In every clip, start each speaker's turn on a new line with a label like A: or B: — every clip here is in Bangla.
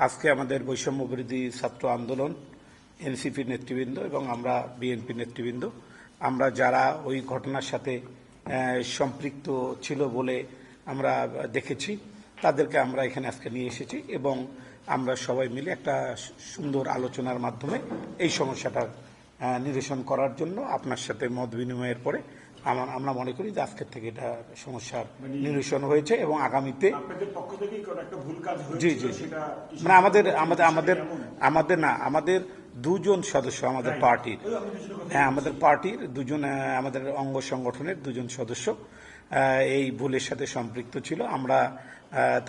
A: আজকে আমাদের বৈষম্য বিরোধী ছাত্র আন্দোলন, এনসিপির নেতৃবৃন্দ এবং আমরা বিএনপির নেতৃবৃন্দ, আমরা যারা ওই ঘটনার সাথে সম্পৃক্ত ছিল বলে আমরা দেখেছি, তাদেরকে আমরা এখানে আজকে নিয়ে এসেছি এবং আমরা সবাই মিলে একটা সুন্দর আলোচনার মাধ্যমে এই সমস্যাটার নিরসন করার জন্য আপনার সাথে মত বিনিময়ের পরে আমরা মনে করি যে আজকের থেকে এটা সমস্যার নিরসন হয়েছে এবং আগামীতে জি জি মানে আমাদের দুজন সদস্য আমাদের পার্টির, আমাদের পার্টির দুজন, আমাদের অঙ্গ সংগঠনের দুজন সদস্য এই ভুলের সাথে সম্পৃক্ত ছিল। আমরা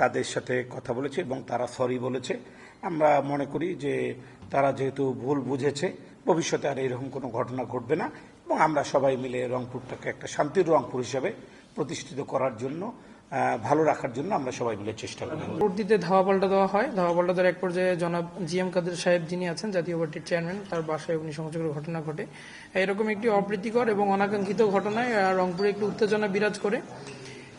A: তাদের সাথে কথা বলেছি এবং তারা সরি বলেছে। আমরা মনে করি যে তারা যেহেতু ভুল বুঝেছে, ভবিষ্যতে আর এরকম কোনো ঘটনা ঘটবে না এবং আমরা সবাই মিলে রংপুরটাকে একটা শান্তির রংপুর হিসাবে প্রতিষ্ঠিত করার জন্য, ভালো রাখার জন্য আমরা সবাই মিলে চেষ্টা করি।
B: পরবর্তীতে ধাওয়া পাল্টা দেওয়া হয়। ধাওয়া পাল্টা দেওয়ার এক পর্যায়ে জনাব জিএম কাদের সাহেব, যিনি আছেন জাতীয় পার্টির চেয়ারম্যান, তার বাসায় অগ্নিসংযোগের ঘটনা ঘটে। এরকম একটি অপ্রীতিকর এবং অনাকাঙ্ক্ষিত ঘটনায় রংপুরে একটি উত্তেজনা বিরাজ করে।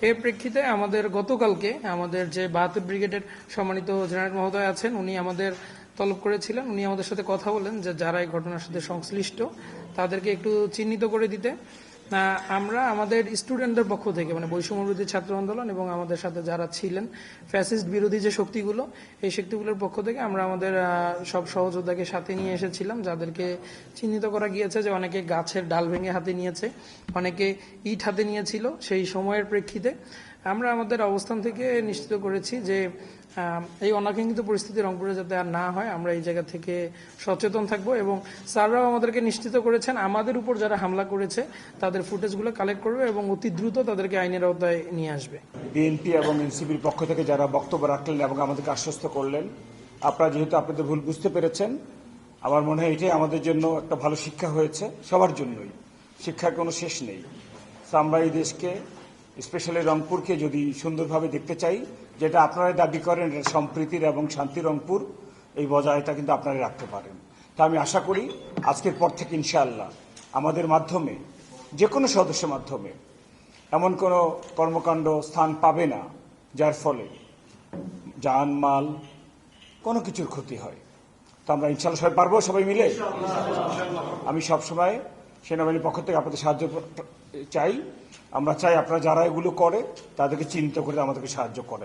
B: এর প্রেক্ষিতে আমাদের গতকালকে আমাদের যে 72 ব্রিগেডের সম্মানিত জেনারেল মহোদয় আছেন, উনি আমাদের তলব করেছিলেন। উনি আমাদের সাথে কথা বলেন যে যারা এই ঘটনার সাথে সংশ্লিষ্ট তাদেরকে একটু চিহ্নিত করে দিতে। আমরা আমাদের স্টুডেন্টদের পক্ষ থেকে, মানে বৈষম্য বিরোধী ছাত্র আন্দোলন এবং আমাদের সাথে যারা ছিলেন ফ্যাসিস্ট বিরোধী যে শক্তিগুলো, এই শক্তিগুলোর পক্ষ থেকে আমরা আমাদের সব সহযোদ্ধাকে সাথে নিয়ে এসেছিলাম, যাদেরকে চিহ্নিত করা গিয়েছে যে অনেকে গাছের ডাল ভেঙে হাতে নিয়েছে, অনেকে ইট হাতে নিয়েছিল। সেই সময়ের প্রেক্ষিতে আমরা আমাদের অবস্থান থেকে নিশ্চিত করেছি যে এই অনাকাঙ্ক্ষিত পরিস্থিতি রংপুরে যাতে আর না হয়, আমরা এই জায়গা থেকে সচেতন থাকবো এবং স্যাররাও আমাদেরকে নিশ্চিত করেছেন আমাদের উপর যারা হামলা করেছে তাদের ফুটেজগুলো কালেক্ট করবে এবং অতি দ্রুত তাদেরকে আইনের আওতায় নিয়ে আসবে।
C: বিএনপি এবং এনসিপির পক্ষ থেকে যারা বক্তব্য রাখলেন এবং আমাদেরকে আশ্বস্ত করলেন, আপনারা যেহেতু আপনাদের ভুল বুঝতে পেরেছেন, আমার মনে হয় এটাই আমাদের জন্য একটা ভালো শিক্ষা হয়েছে। সবার জন্যই শিক্ষার কোনো শেষ নেই। আমরা এই দেশকে, স্পেশালি রংপুরকে যদি সুন্দরভাবে দেখতে চাই, যেটা আপনারা দাবি করেন সম্প্রীতির এবং শান্তি রংপুর, এই বজায়টা কিন্তু আপনারা রাখতে পারেন। তা আমি আশা করি আজকের পর থেকে ইনশাআল্লাহ আমাদের মাধ্যমে, যে কোনো সদস্যের মাধ্যমে এমন কোনো কর্মকাণ্ড স্থান পাবে না যার ফলে জানমাল কোনো কিছুর ক্ষতি হয়। তো আমরা ইনশাআল্লাহ সবাই পারবো, সবাই মিলে। আমি সবসময় সেনাবাহিনীর পক্ষ থেকে আপনাদের সাহায্য চাই। আমরা চাই আপনারা যারা এগুলো করে তাদেরকে চিহ্নিত করে আমাদেরকে সাহায্য করেন।